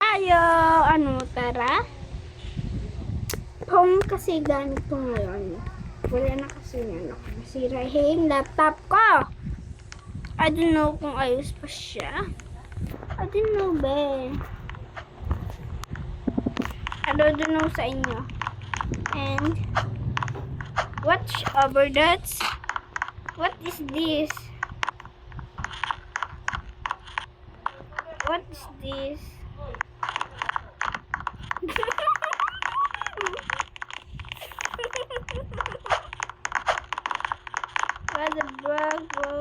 tayo. Ano, tara? Phone kasi gamit ko ngayon. Wala na kasi yan ako. Nasira yung laptop ko. I don't know kung ayos pa siya. I don't know, be. I don't know sa inyo. And watch over that. What is this? What is this? What the bug, bro?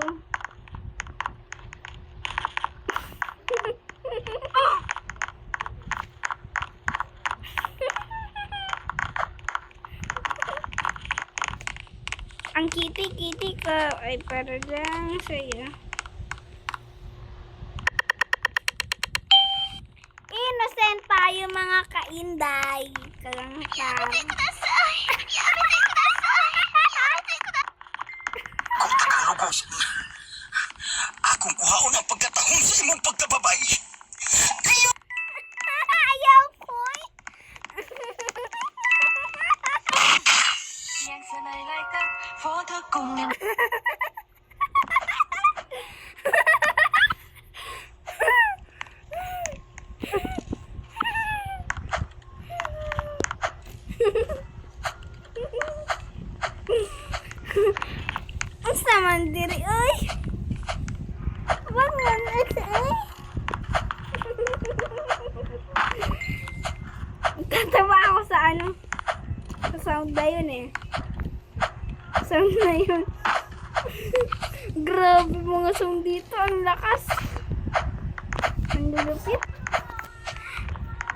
Ang kitty-kitty ko ay para lang sa'yo. Innocent tayo mga kainday. Kalangkang. Kung takarugos, akong kuhaon ang pagkatahong sa imong pagkababay. Kayo! Ayaw ko. Yang sanay like that for the kung Ang saman diri, oy. Wag man ito, eh. Tatawa ako sa ano. Sa sound na yun, eh. Sound na yun. Grabe mga sound dito. Ang lakas. Ang lulupit.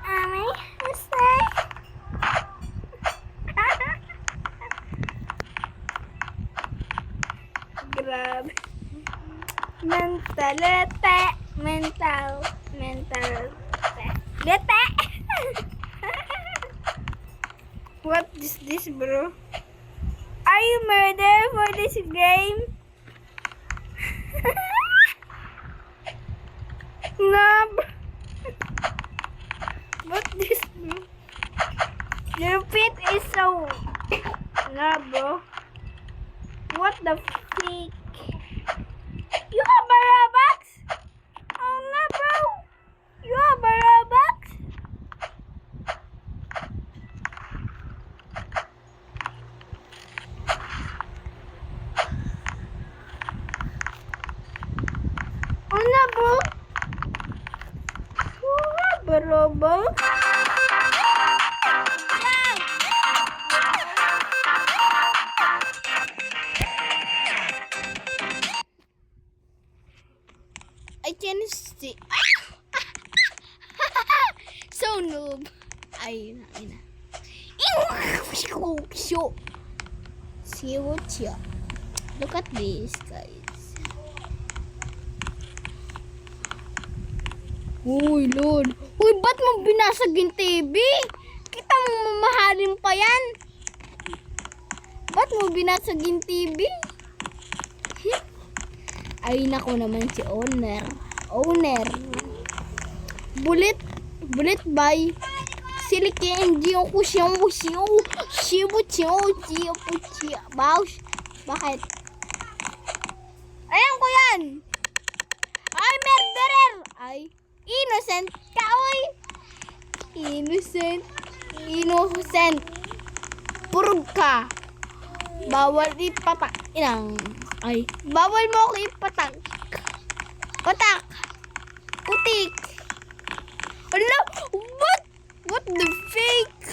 Amay, masay. Grabe. Mentalete. Lete. What is this, bro? Are you murder for this game? No. What this, bro? Your feet is so... No, bro. What the freak? You have a Robux? Oh no, bro. You have a Robux? Oh no, bro. You have a Robux? I can't see. So noob. Ayun na. See what ya? Look at this, guys. Uy, Lord. Uy, ba't mo binasag yung TV? Kita mo mamahalin pa yan. Ba't mo binasag yung TV? Ay, nako naman si owner. Bullet by Silky NG ako siyang Baush. Bakit? Ayan ko yan. Ay, murderer. Ay, innocent ka, oy. Innocent. Purog ka. Bawal ipatak. Ay, bawal mo ako ipatak. Patak. Putik. Ano? What the fake?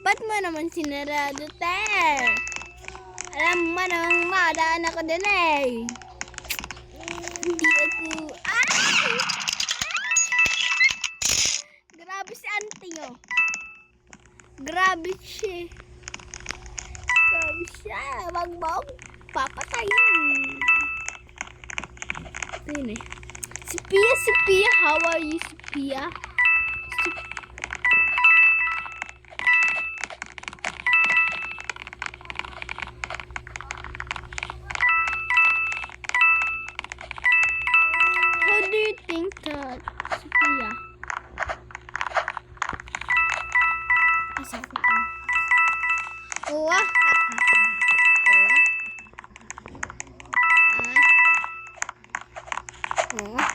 Ba't mo naman sinarado, te? Alam mo nang madaan ako din, eh. Hindi ako... Ay! Grabe si auntie, oh. Grabe siya. Wag mo papatayin. Ito yun, eh. Sophia, how are you, Sophia? How do you think that, Sophia? Masakit na. Uwa. Uwa. Uwa.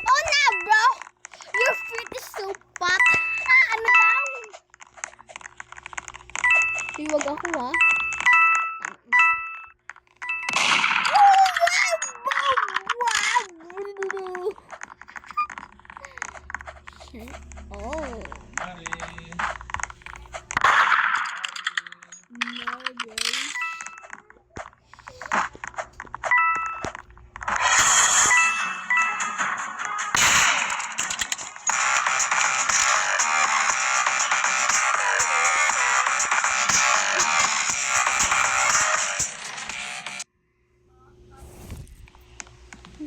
Oh na, bro! Your feet is so fat. Ano daw? Iwag ako, ha? Oh.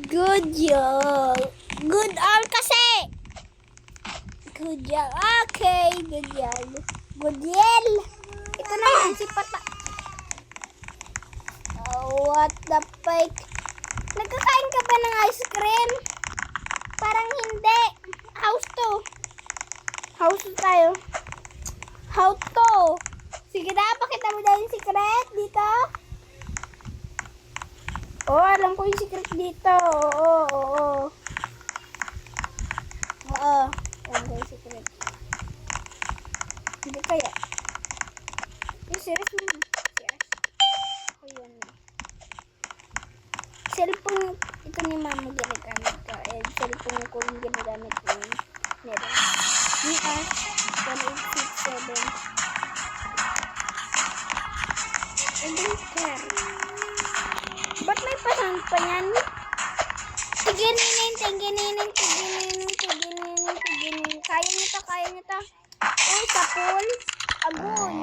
Good job. Good all kasi. Good job. Okay, good job. Good yell. Ito naman si Pata. Oh, what the fake? Nagkakain ka ba ng ice cream? Parang hindi. House to. House to tayo. House to. Sige na, pakita mo daw yung secret dito. Oh, alam ko yung secret dito. Oo. Alam ko yung secret. Hindi kaya. Serious mo. Serious. Ako yun. Cellphone ito ni mama ginagamit ko. Cellphone ko yung ginagamit ko. Meron. Ni Ash 1867. I don't care. Ba't may pasang pa yan? Tiginin. Kaya niyo to. Uy, sapol. Agoy.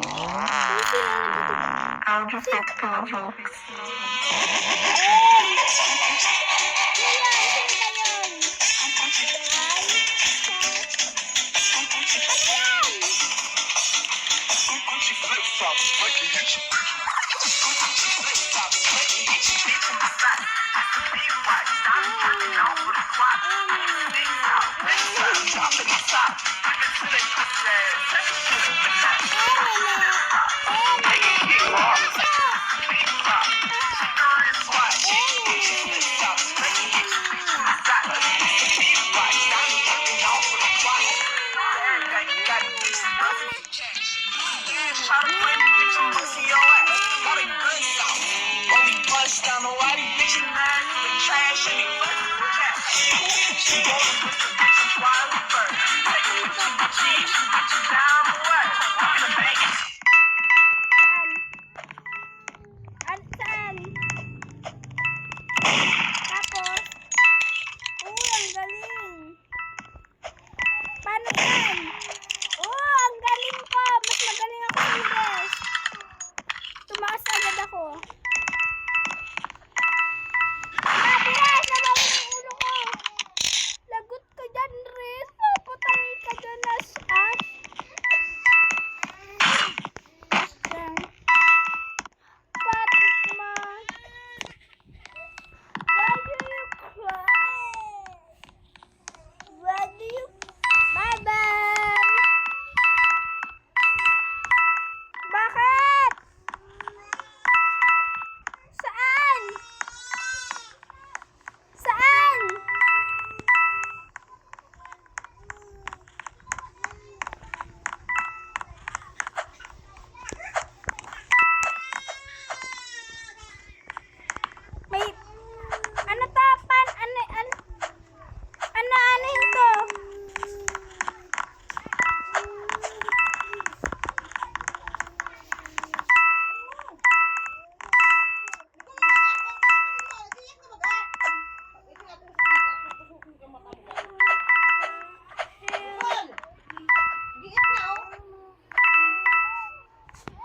Down the why these bitches mad, they trash and they fucking with cash. She rolling with the